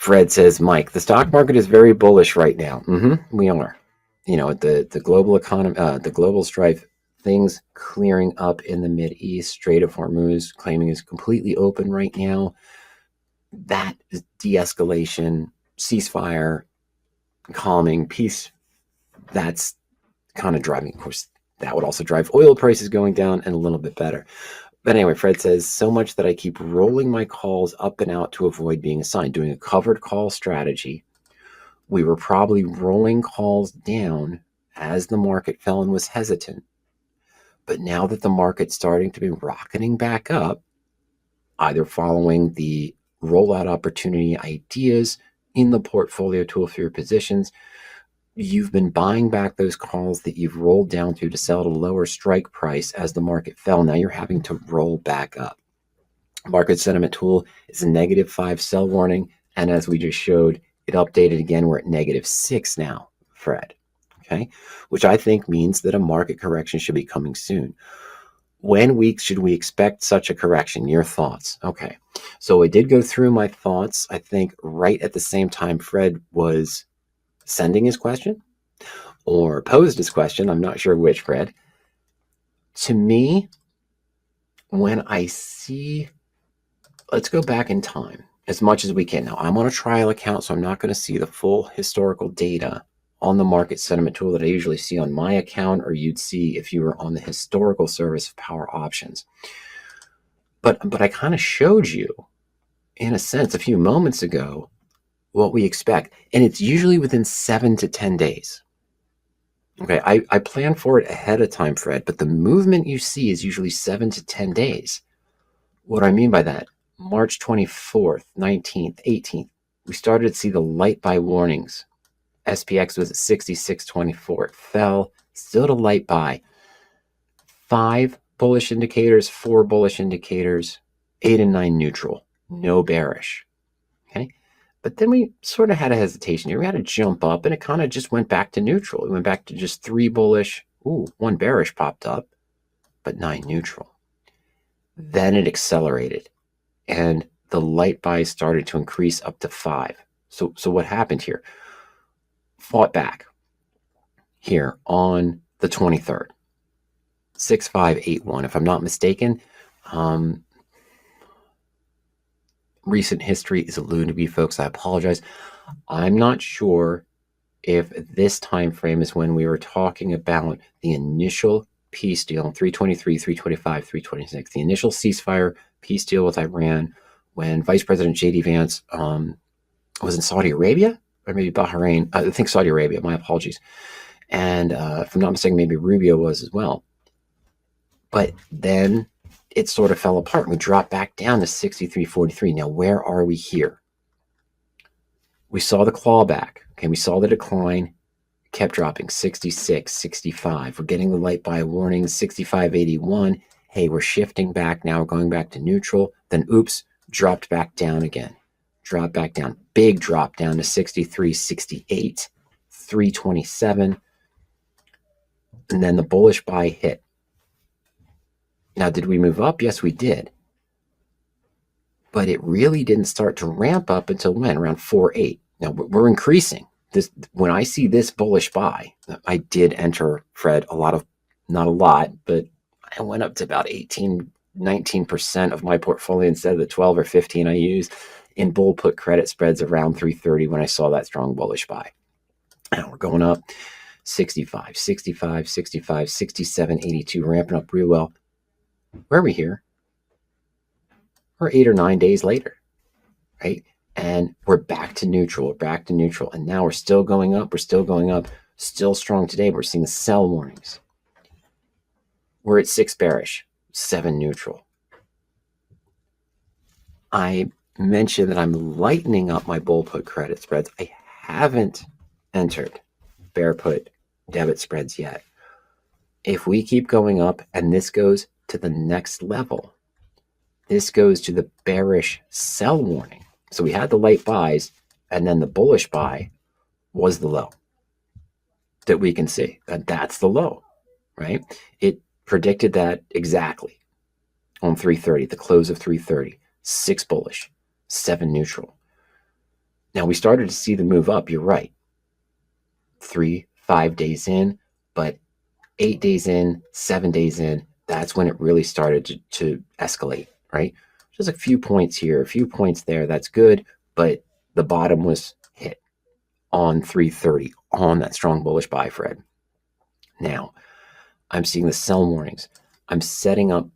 Fred says, Mike, the stock market is very bullish right now. We are. You know, the global economy, the global strife, things clearing up in the Mideast, Strait of Hormuz claiming is completely open right now. That is de-escalation, ceasefire, calming, peace. That's kind of driving. Of course, that would also drive oil prices going down and a little bit better. But anyway, Fred says, so much that I keep rolling my calls up and out to avoid being assigned, doing a covered call strategy. We were probably rolling calls down as the market fell and was hesitant. But now that the market's starting to be rocketing back up, either following the rollout opportunity ideas in the portfolio tool for your positions, you've been buying back those calls that you've rolled down to sell at a lower strike price as the market fell. Now you're having to roll back up. Market Sentiment Tool is a -5 sell warning. And as we just showed, it updated again. We're at -6 now, Fred. Okay, which I think means that a market correction should be coming soon. When weak should we expect such a correction? Your thoughts? Okay, so I did go through my thoughts. I think right at the same time Fred was sending his question or posed his question. I'm not sure which, Fred. To me, when I see, let's go back in time as much as we can. Now, I'm on a trial account, so I'm not going to see the full historical data on the Market Sentiment Tool that I usually see on my account, or you'd see if you were on the historical service of PowerOptons. But I kind of showed you, in a sense, a few moments ago, what we expect. And it's usually within 7 to 10 days. Okay, I plan for it ahead of time, Fred, but the movement you see is usually 7 to 10 days. What do I mean by that? March 24th, 19th, 18th, we started to see the light buy warnings. SPX was at 66.24. It fell, still to light buy. 5 bullish indicators, 4 bullish indicators, 8 and 9 neutral, no bearish. Okay, but then we sort of had a hesitation here. We had a jump up, and it kind of just went back to neutral. It went back to just 3 bullish. 1 bearish popped up, but 9 neutral. Then it accelerated, and the light buys started to increase up to 5. So what happened here? Fought back here on the 23rd. 6581, if I'm not mistaken. Recent history is eluding me, folks. I apologize. I'm not sure if this time frame is when we were talking about the initial peace deal on 323, 325, 326, the initial ceasefire peace deal with Iran when Vice President J.D. Vance was in Saudi Arabia, or maybe Bahrain. I think Saudi Arabia, my apologies. And if I'm not mistaken, maybe Rubio was as well. But then it sort of fell apart. We dropped back down to 63.43. Now, where are we here? We saw the clawback. Okay, we saw the decline. Kept dropping 66, 65. We're getting the light buy warning, 65.81. Hey, we're shifting back now. We're going back to neutral. Then, oops, dropped back down again. Dropped back down. Big drop down to 63.68, 327. And then the bullish buy hit. Now, did we move up? Yes, we did. But it really didn't start to ramp up until when? Around 4.8. Now, we're increasing. When I see this bullish buy, I did enter, Fred, not a lot, but I went up to about 18, 19% of my portfolio instead of the 12 or 15 I use in bull put credit spreads around 330 when I saw that strong bullish buy. Now we're going up 65, 65, 65, 67, 82, ramping up real well. Where are we here? We're 8 or 9 days later, right? And we're back to neutral. We're back to neutral. And now we're still going up. We're still going up. Still strong today. We're seeing sell warnings. We're at 6 bearish, 7 neutral. I mentioned that I'm lightening up my bull put credit spreads. I haven't entered bear put debit spreads yet. If we keep going up and this goes to the next level, this goes to the bearish sell warning. So we had the light buys, and then the bullish buy was the low that we can see. That's the low, right? It predicted that exactly on 330, the close of 330. 6 bullish, 7 neutral. Now we started to see the move up, you're right. 3, 5 days in, but 8 days in, 7 days in, that's when it really started to escalate, right? Just a few points here, a few points there, that's good, but the bottom was hit on 330 on that strong bullish buy, Fred. Now, I'm seeing the sell warnings. I'm setting up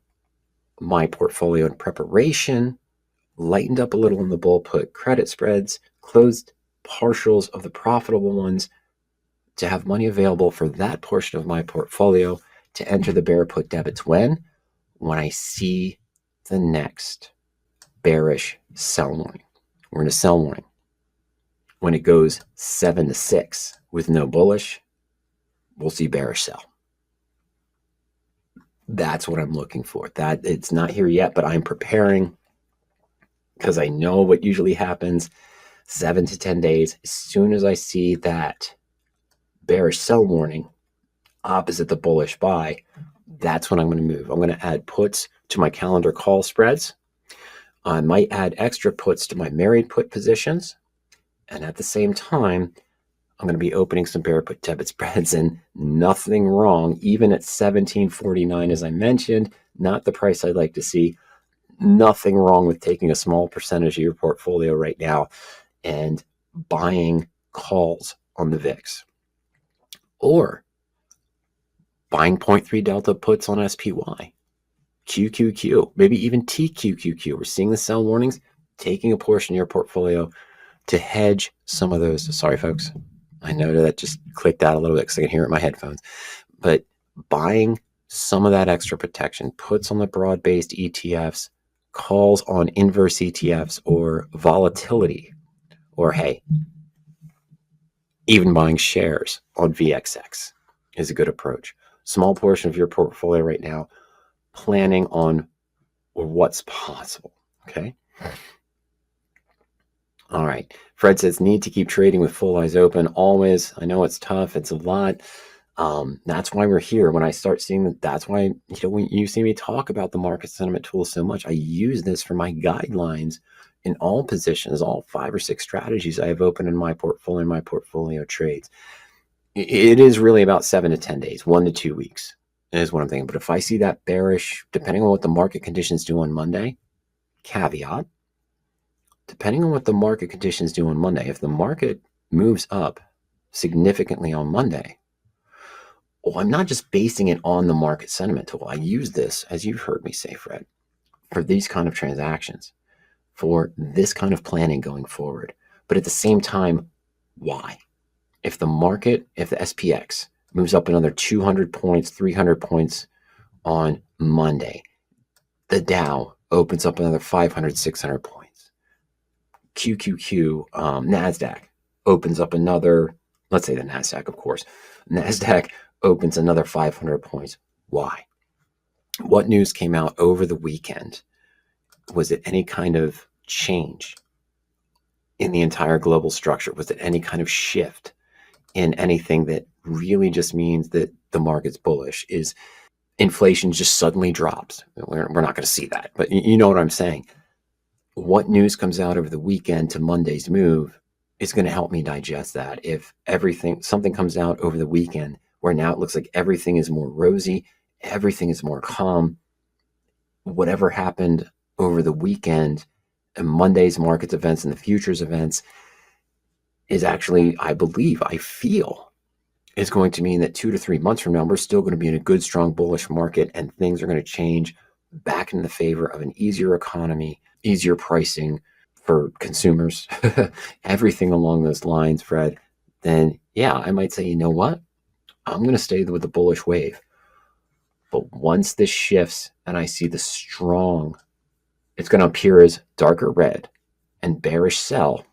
my portfolio in preparation, lightened up a little in the bull put credit spreads, closed partials of the profitable ones to have money available for that portion of my portfolio to enter the bear put debits when I see the next bearish sell warning. We're in a sell warning. When it goes 7 to 6 with no bullish, we'll see bearish sell. That's what I'm looking for. That it's not here yet, but I'm preparing because I know what usually happens 7 to 10 days. As soon as I see that bearish sell warning opposite the bullish buy, that's when I'm going to move. I'm going to add puts to my calendar call spreads. I might add extra puts to my married put positions. And at the same time, I'm going to be opening some bear put debit spreads, and nothing wrong, even at $17.49, as I mentioned, not the price I'd like to see. Nothing wrong with taking a small percentage of your portfolio right now and buying calls on the VIX, or buying 0.3 delta puts on SPY, QQQ, maybe even TQQQ. We're seeing the sell warnings, taking a portion of your portfolio to hedge some of those. Sorry, folks. I know that just clicked out a little bit because I can hear it in my headphones. But buying some of that extra protection, puts on the broad-based ETFs, calls on inverse ETFs or volatility, or hey, even buying shares on VXX is a good approach. Small portion of your portfolio right now, planning on what's possible, okay? All right. Fred says, need to keep trading with full eyes open always. I know it's tough. It's a lot. That's why we're here. When I start seeing that, that's why, when you see me talk about the market sentiment tool so much, I use this for my guidelines in all positions, all 5 or 6 strategies I have open in my portfolio trades. It is really about 7 to 10 days, 1 to 2 weeks is what I'm thinking. But if I see that bearish, depending on what the market conditions do on Monday, caveat, depending on what the market conditions do on Monday, if the market moves up significantly on Monday, I'm not just basing it on the market sentiment tool. I use this, as you've heard me say, Fred, for these kind of transactions, for this kind of planning going forward. But at the same time, why? If the SPX moves up another 200 points, 300 points on Monday, the Dow opens up another 500, 600 points. QQQ, NASDAQ opens up another, let's say the NASDAQ, of course. NASDAQ opens another 500 points. Why? What news came out over the weekend? Was it any kind of change in the entire global structure? Was it any kind of shift in anything that really just means that the market's bullish? Is inflation just suddenly drops? We're not going to see that, but you know what I'm saying. What news comes out over the weekend to Monday's move is going to help me digest that. If something comes out over the weekend where now it looks like everything is more rosy, everything is more calm, whatever happened over the weekend and Monday's markets events and the futures events is actually, I feel, is going to mean that 2 to 3 months from now, we're still going to be in a good, strong, bullish market, and things are going to change back in the favor of an easier economy, easier pricing for consumers, everything along those lines, Fred. Then, yeah, I might say, you know what? I'm going to stay with the bullish wave. But once this shifts and I see the strong, it's going to appear as darker red and bearish sell.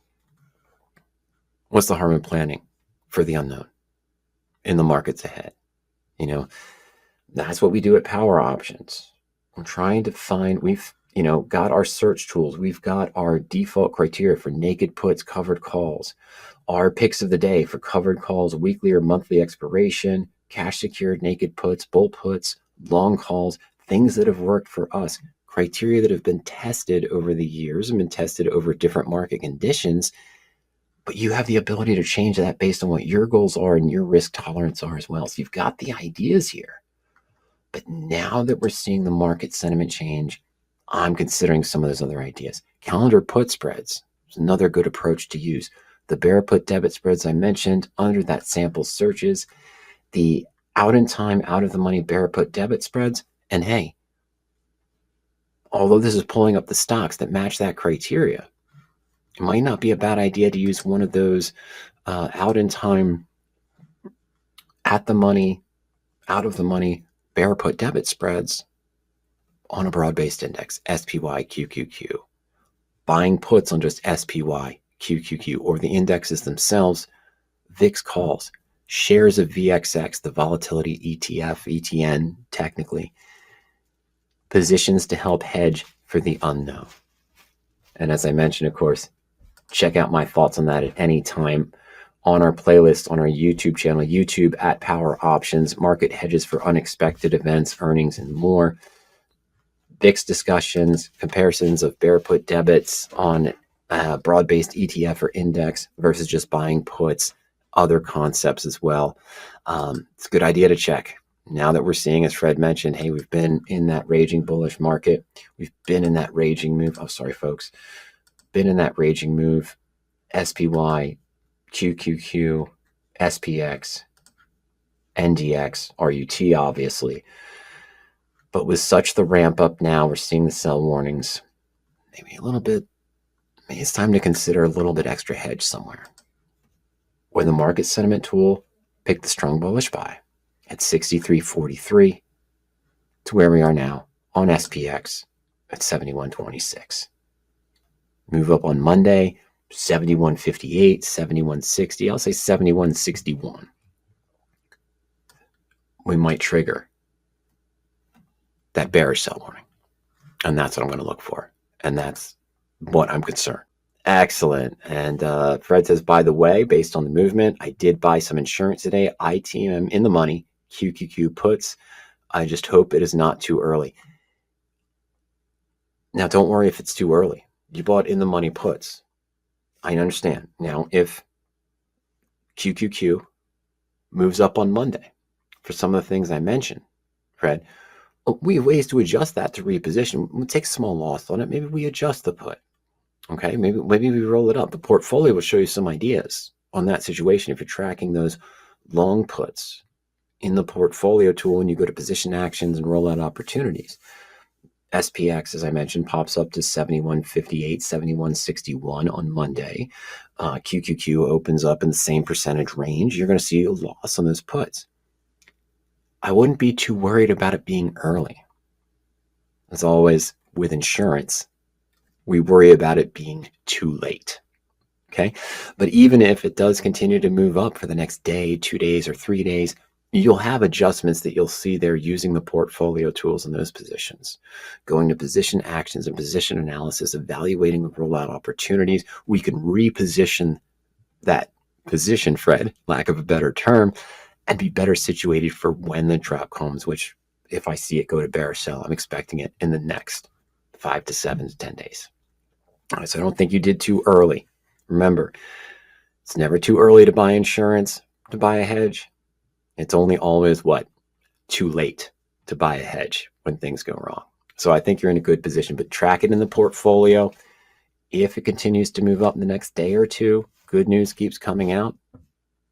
What's the harm in planning for the unknown in the markets ahead? That's what we do at PowerOptons. I'm trying to find, we've, got our search tools. We've got our default criteria for naked puts, covered calls, our picks of the day for covered calls, weekly or monthly expiration, cash secured naked puts, bull puts, long calls, things that have worked for us, criteria that have been tested over the years and been tested over different market conditions. but you have the ability to change that based on what your goals are and your risk tolerance are as well. So you've got the ideas here. But now that we're seeing the market sentiment change, I'm considering some of those other ideas. Calendar put spreads is another good approach to use. The bear put debit spreads I mentioned under that sample searches, the out in time, out of the money bear put debit spreads. And hey, although this is pulling up the stocks that match that criteria, it might not be a bad idea to use one of those out in time, at the money, out of the money bear put debit spreads on a broad-based index, SPY QQQ. Buying puts on just SPY QQQ or the indexes themselves, VIX calls, shares of VXX, the volatility ETF, ETN technically, positions to help hedge for the unknown. And as I mentioned, of course, check out my thoughts on that at any time on our playlist on our YouTube channel, YouTube at PowerOptons, market hedges for unexpected events, earnings, and more. VIX discussions, comparisons of bear put debits on broad-based ETF or index versus just buying puts, other concepts as well. It's a good idea to check. Now that we're seeing, as Fred mentioned, hey, we've been in that raging bullish market. We've been in that raging move. Oh, sorry, folks. Been in that raging move. SPY, QQQ, SPX, NDX, RUT, obviously. But with such the ramp up now, we're seeing the sell warnings. Maybe a little bit, maybe it's time to consider a little bit extra hedge somewhere. With the market sentiment tool, pick the strong bullish buy at 63.43 to where we are now on SPX at 71.26. Move up on Monday, 71.58, 71.60. I'll say 71.61. We might trigger that bearish sell warning. And that's what I'm going to look for. And that's what I'm concerned. Excellent. And Fred says, by the way, based on the movement, I did buy some insurance today. ITM in the money, QQQ puts. I just hope it is not too early. Now, don't worry if it's too early. You bought in the money puts. I understand. Now, if QQQ moves up on Monday for some of the things I mentioned, Fred, we have ways to adjust that to reposition. We'll take a small loss on it. Maybe we adjust the put. Okay, maybe we roll it up. The portfolio will show you some ideas on that situation if you're tracking those long puts in the portfolio tool and you go to position actions and roll out opportunities. SPX, as I mentioned, pops up to 71.58, 71.61 on Monday. QQQ opens up in the same percentage range. You're going to see a loss on those puts. I wouldn't be too worried about it being early. As always, with insurance, we worry about it being too late. Okay. But even if it does continue to move up for the next day, 2 days, or 3 days, you'll have adjustments that you'll see there using the portfolio tools in those positions. Going to position actions and position analysis, evaluating the rollout opportunities. We can reposition that position, Fred, lack of a better term, and be better situated for when the drop comes, which if I see it go to bear sell, I'm expecting it in the next 5 to 7 to 10 days. All right, so I don't think you did too early. Remember, it's never too early to buy insurance, to buy a hedge. It's only always too late to buy a hedge when things go wrong. So I think you're in a good position, but track it in the portfolio. If it continues to move up in the next day or two, good news keeps coming out.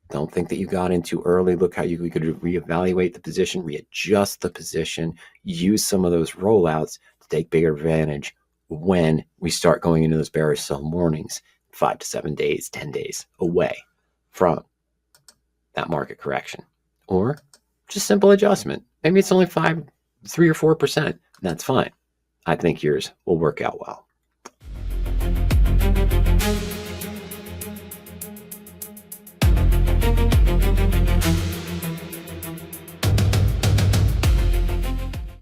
Don't think that you got in too early. Look how we could reevaluate the position, readjust the position, use some of those rollouts to take bigger advantage when we start going into those bearish sell warnings 5 to 7 days, 10 days away from that market correction. Or just simple adjustment. Maybe it's only 3 or 4%. That's fine. I think yours will work out well.